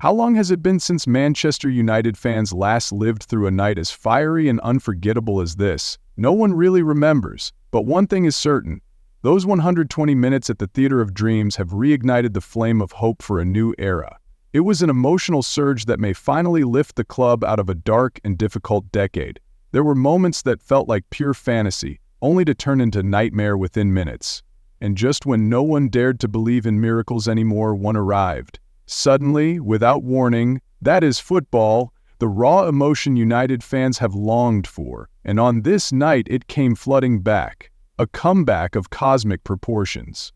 How long has it been since Manchester United fans last lived through a night as fiery and unforgettable as this? No one really remembers, but one thing is certain. Those 120 minutes at the Theatre of Dreams have reignited the flame of hope for a new era. It was an emotional surge that may finally lift the club out of a dark and difficult decade. There were moments that felt like pure fantasy, only to turn into nightmare within minutes. And just when no one dared to believe in miracles anymore, one arrived. Suddenly, without warning, that is football, the raw emotion United fans have longed for, and on this night it came flooding back, a comeback of cosmic proportions.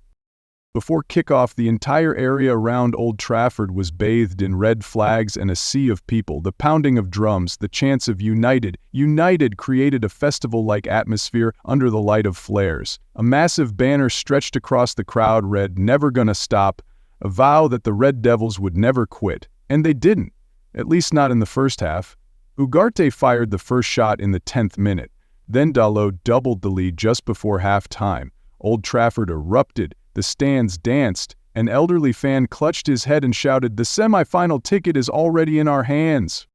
Before kickoff, the entire area around Old Trafford was bathed in red flags and a sea of people. The pounding of drums, the chants of United, United created a festival-like atmosphere under the light of flares. A massive banner stretched across the crowd read, "Never gonna stop," a vow that the Red Devils would never quit. And they didn't, at least not in the first half. Ugarte fired the first shot in the 10th minute. Then Dalot doubled the lead just before half-time. Old Trafford erupted, the stands danced, an elderly fan clutched his head and shouted, "The semi-final ticket is already in our hands."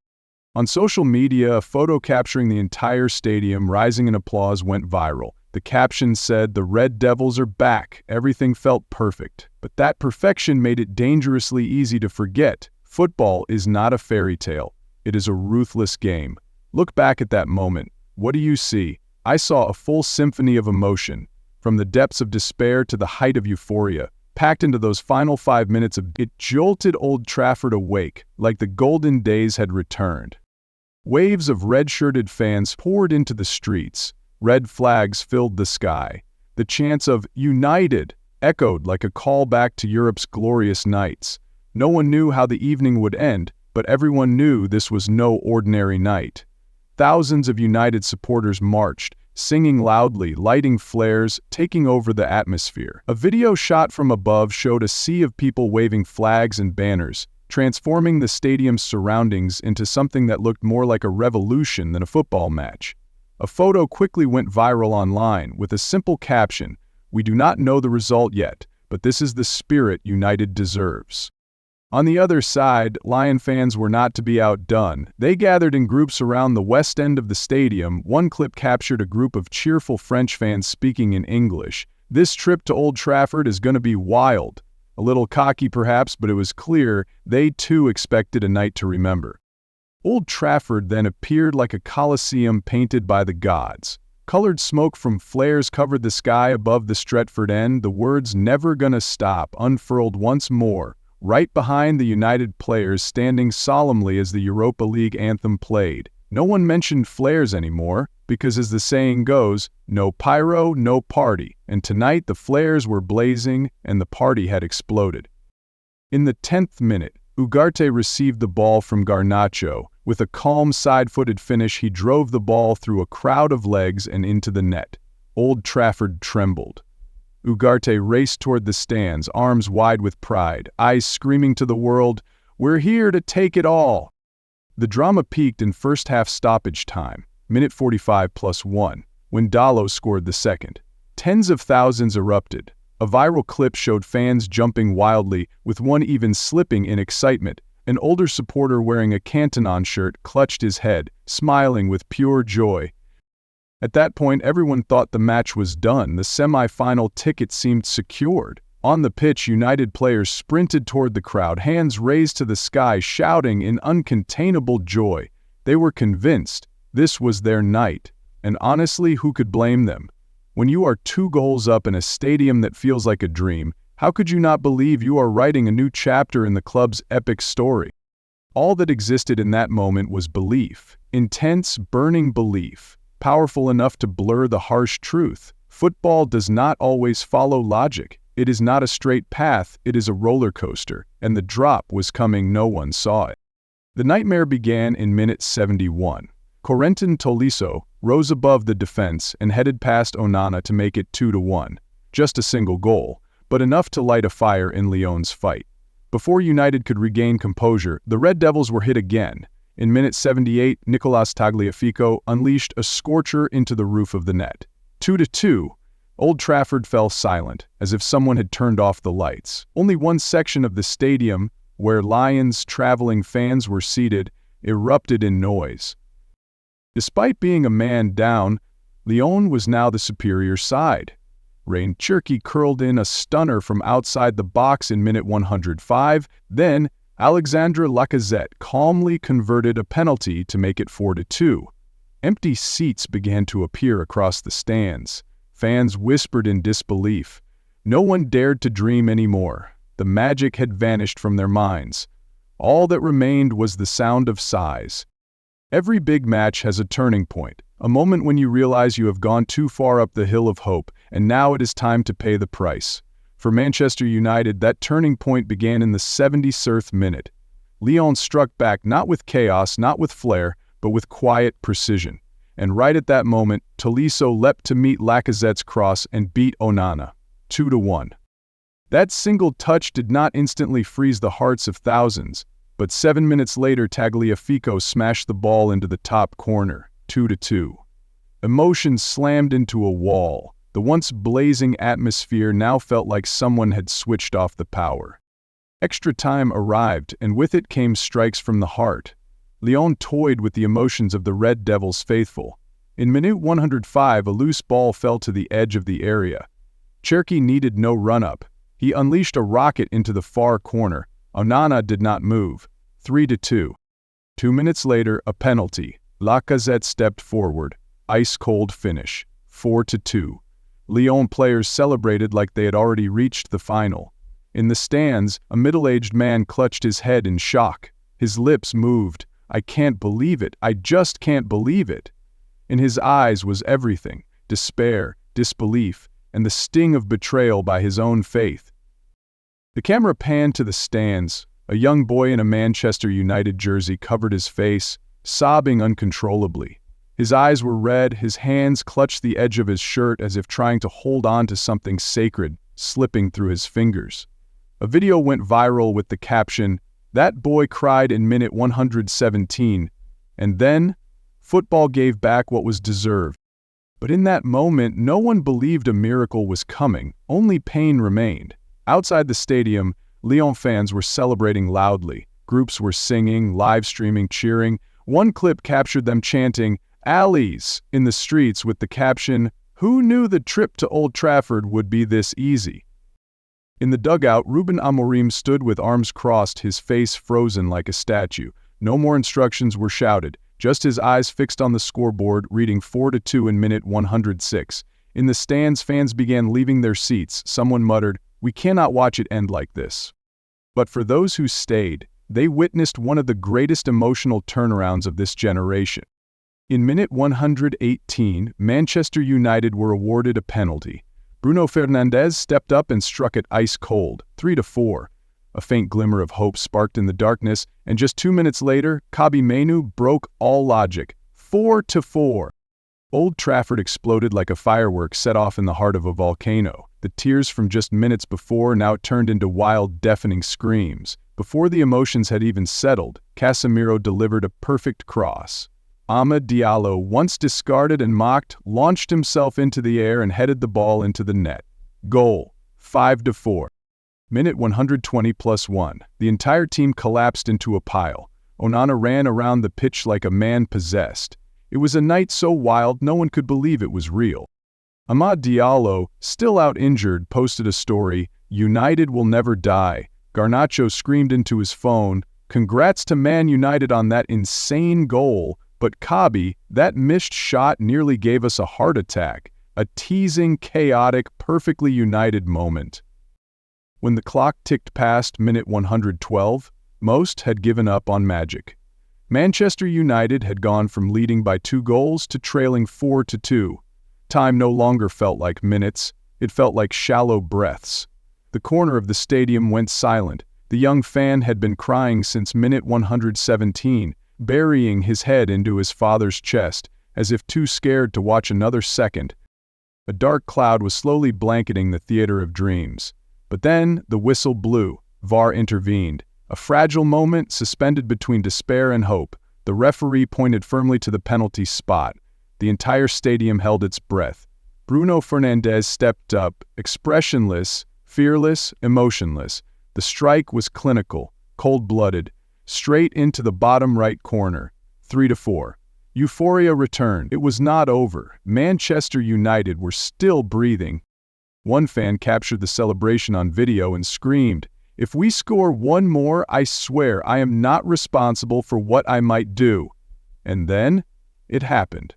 On social media, a photo capturing the entire stadium rising in applause went viral. The caption said, "The Red Devils are back." Everything felt perfect, but that perfection made it dangerously easy to forget. Football is not a fairy tale. It is a ruthless game. Look back at that moment. What do you see? I saw a full symphony of emotion, from the depths of despair to the height of euphoria, packed into those final 5 minutes of it jolted Old Trafford awake, like the golden days had returned. Waves of red-shirted fans poured into the streets. Red flags filled the sky. The chants of "United" echoed like a call back to Europe's glorious nights. No one knew how the evening would end, but everyone knew this was no ordinary night. Thousands of United supporters marched, singing loudly, lighting flares, taking over the atmosphere. A video shot from above showed a sea of people waving flags and banners, transforming the stadium's surroundings into something that looked more like a revolution than a football match. A photo quickly went viral online with a simple caption, "We do not know the result yet, but this is the spirit United deserves." On the other side, Lyon fans were not to be outdone. They gathered in groups around the west end of the stadium. One clip captured a group of cheerful French fans speaking in English. "This trip to Old Trafford is going to be wild." A little cocky perhaps, but it was clear they too expected a night to remember. Old Trafford then appeared like a coliseum painted by the gods. Colored smoke from flares covered the sky above the Stretford end. The words "Never gonna stop" unfurled once more, right behind the United players standing solemnly as the Europa League anthem played. No one mentioned flares anymore, because as the saying goes, no pyro, no party, and tonight the flares were blazing and the party had exploded. In the 10th minute, Ugarte received the ball from Garnacho. With a calm side-footed finish, he drove the ball through a crowd of legs and into the net. Old Trafford trembled. Ugarte raced toward the stands, arms wide with pride, eyes screaming to the world, "We're here to take it all!" The drama peaked in first-half stoppage time, minute 45+1, when Dalot scored the second. Tens of thousands erupted. A viral clip showed fans jumping wildly, with one even slipping in excitement. An older supporter wearing a Cantonon shirt clutched his head, smiling with pure joy. At that point, everyone thought the match was done. The semi-final ticket seemed secured. On the pitch, United players sprinted toward the crowd, hands raised to the sky, shouting in uncontainable joy. They were convinced this was their night. And honestly, who could blame them? When you are 2 goals up in a stadium that feels like a dream, how could you not believe you are writing a new chapter in the club's epic story? All that existed in that moment was belief. Intense, burning belief. Powerful enough to blur the harsh truth. Football does not always follow logic. It is not a straight path, it is a roller coaster, and the drop was coming, no one saw it. The nightmare began in minute 71. Corentin Tolisso rose above the defense and headed past Onana to make it 2-1. Just a single goal, but enough to light a fire in Lyon's fight. Before United could regain composure, the Red Devils were hit again. In minute 78, Nicolas Tagliafico unleashed a scorcher into the roof of the net. 2-2. Old Trafford fell silent, as if someone had turned off the lights. Only one section of the stadium, where Lyon's traveling fans were seated, erupted in noise. Despite being a man down, Lyon was now the superior side. Ryan Cherki curled in a stunner from outside the box in minute 105, then Alexandre Lacazette calmly converted a penalty to make it 4-2. Empty seats began to appear across the stands. Fans whispered in disbelief. No one dared to dream anymore. The magic had vanished from their minds. All that remained was the sound of sighs. Every big match has a turning point, a moment when you realize you have gone too far up the hill of hope, and now it is time to pay the price. For Manchester United, that turning point began in the 76th minute. Lyon struck back not with chaos, not with flair, but with quiet precision. And right at that moment, Tolisso leapt to meet Lacazette's cross and beat Onana, 2-1. That single touch did not instantly freeze the hearts of thousands, but 7 minutes later Tagliafico smashed the ball into the top corner, 2-2. Emotion slammed into a wall. The once blazing atmosphere now felt like someone had switched off the power. Extra time arrived, and with it came strikes from the heart. Lyon toyed with the emotions of the Red Devils faithful. In minute 105, a loose ball fell to the edge of the area. Cherki needed no run-up. He unleashed a rocket into the far corner. Onana did not move. 3-2. 2 minutes later, a penalty. Lacazette stepped forward. Ice-cold finish. 4-2. Lyon players celebrated like they had already reached the final. In the stands, a middle-aged man clutched his head in shock. His lips moved. "I can't believe it. I just can't believe it." In his eyes was everything: despair, disbelief, and the sting of betrayal by his own faith. The camera panned to the stands. A young boy in a Manchester United jersey covered his face, sobbing uncontrollably. His eyes were red, his hands clutched the edge of his shirt as if trying to hold on to something sacred, slipping through his fingers. A video went viral with the caption, "That boy cried in minute 117, and then football gave back what was deserved." But in that moment, no one believed a miracle was coming, only pain remained. Outside the stadium, Lyon fans were celebrating loudly. Groups were singing, live-streaming, cheering. One clip captured them chanting, "Alleys," in the streets with the caption, "Who knew the trip to Old Trafford would be this easy?" In the dugout, Ruben Amorim stood with arms crossed, his face frozen like a statue. No more instructions were shouted, just his eyes fixed on the scoreboard, reading 4-2 in minute 106. In the stands, fans began leaving their seats. Someone muttered, "We cannot watch it end like this." But for those who stayed, they witnessed one of the greatest emotional turnarounds of this generation. In minute 118, Manchester United were awarded a penalty. Bruno Fernandes stepped up and struck it ice cold, 3-4. A faint glimmer of hope sparked in the darkness, and just 2 minutes later, Mainoo broke all logic, 4-4. Old Trafford exploded like a firework set off in the heart of a volcano. The tears from just minutes before now turned into wild, deafening screams. Before the emotions had even settled, Casemiro delivered a perfect cross. Amad Diallo, once discarded and mocked, launched himself into the air and headed the ball into the net. Goal, 5-4. Minute 120+1. The entire team collapsed into a pile. Onana ran around the pitch like a man possessed. It was a night so wild no one could believe it was real. Amad Diallo, still out injured, posted a story, "United will never die." Garnacho screamed into his phone, "Congrats to Man United on that insane goal." But Kabi, that missed shot nearly gave us a heart attack, a teasing, chaotic, perfectly United moment. When the clock ticked past minute 112, most had given up on magic. Manchester United had gone from leading by 2 goals to trailing 4-2. Time no longer felt like minutes, it felt like shallow breaths. The corner of the stadium went silent. The young fan had been crying since minute 117, burying his head into his father's chest, as if too scared to watch another second. A dark cloud was slowly blanketing the theater of dreams. But then the whistle blew. VAR intervened. A fragile moment suspended between despair and hope. The referee pointed firmly to the penalty spot. The entire stadium held its breath. Bruno Fernandes stepped up, expressionless, fearless, emotionless. The strike was clinical, cold-blooded, straight into the bottom right corner, 3-4. Euphoria returned. It was not over. Manchester United were still breathing. One fan captured the celebration on video and screamed, "If we score one more, I swear I am not responsible for what I might do." And then, it happened.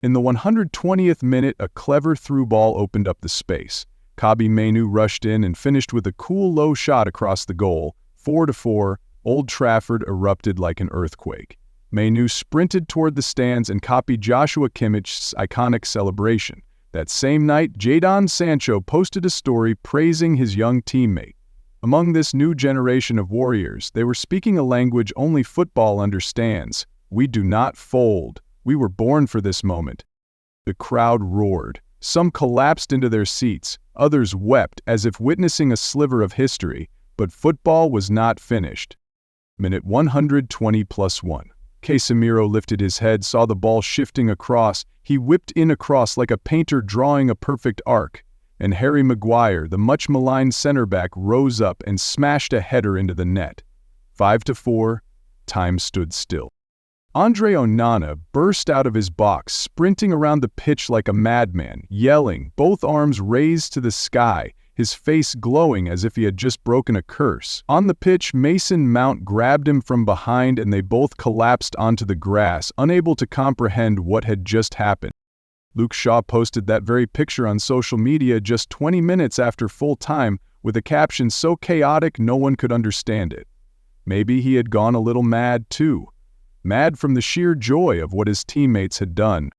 In the 120th minute, a clever through ball opened up the space. Mainoo rushed in and finished with a cool low shot across the goal. 4-4, Old Trafford erupted like an earthquake. Mainoo sprinted toward the stands and copied Joshua Kimmich's iconic celebration. That same night, Jadon Sancho posted a story praising his young teammate. Among this new generation of warriors, they were speaking a language only football understands. We do not fold. We were born for this moment. The crowd roared. Some collapsed into their seats. Others wept as if witnessing a sliver of history. But football was not finished. Minute 120+1. Casemiro lifted his head, saw the ball shifting across. He whipped in across like a painter drawing a perfect arc. And Harry Maguire, the much-maligned center-back, rose up and smashed a header into the net. 5-4, time stood still. Andre Onana burst out of his box, sprinting around the pitch like a madman, yelling, both arms raised to the sky, his face glowing as if he had just broken a curse. On the pitch, Mason Mount grabbed him from behind and they both collapsed onto the grass, unable to comprehend what had just happened. Luke Shaw posted that very picture on social media just 20 minutes after full time, with a caption so chaotic no one could understand it. Maybe he had gone a little mad too. Mad from the sheer joy of what his teammates had done.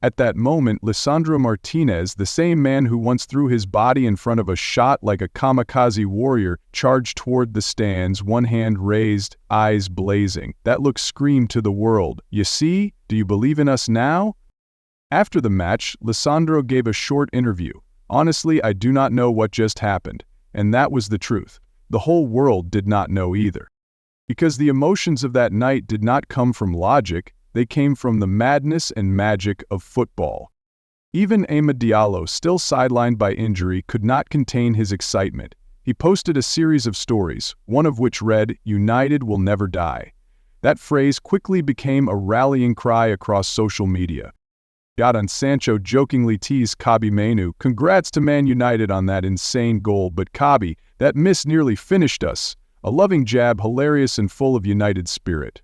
At that moment, Lisandro Martinez, the same man who once threw his body in front of a shot like a kamikaze warrior, charged toward the stands, one hand raised, eyes blazing. That look screamed to the world, "You see? Do you believe in us now?" After the match, Lisandro gave a short interview. "Honestly, I do not know what just happened." And that was the truth. The whole world did not know either. Because the emotions of that night did not come from logic, they came from the madness and magic of football. Even Amad Diallo, still sidelined by injury, could not contain his excitement. He posted a series of stories, one of which read, "United will never die." That phrase quickly became a rallying cry across social media. Jadon Sancho jokingly teased Mainoo, "Congrats to Man United on that insane goal, but that miss nearly finished us." A loving jab, hilarious and full of United spirit.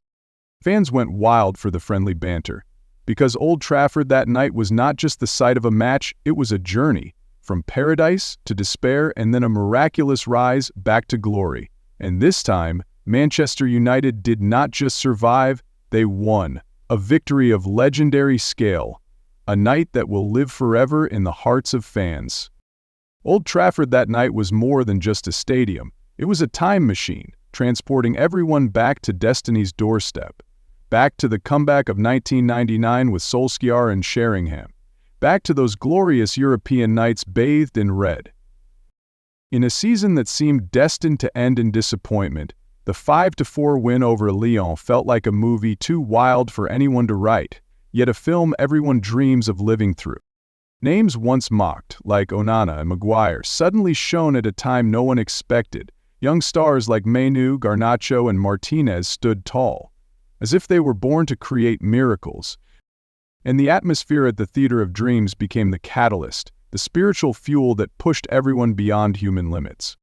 Fans went wild for the friendly banter. Because Old Trafford that night was not just the site of a match, it was a journey. From paradise to despair and then a miraculous rise back to glory. And this time, Manchester United did not just survive, they won. A victory of legendary scale. A night that will live forever in the hearts of fans. Old Trafford that night was more than just a stadium. It was a time machine, transporting everyone back to destiny's doorstep. Back to the comeback of 1999 with Solskjaer and Sheringham. Back to those glorious European nights bathed in red. In a season that seemed destined to end in disappointment, the 5-4 win over Lyon felt like a movie too wild for anyone to write, yet a film everyone dreams of living through. Names once mocked, like Onana and Maguire, suddenly shone at a time no one expected. Young stars like Mainoo, Garnacho, and Martinez stood tall, as if they were born to create miracles. And the atmosphere at the Theatre of Dreams became the catalyst, the spiritual fuel that pushed everyone beyond human limits.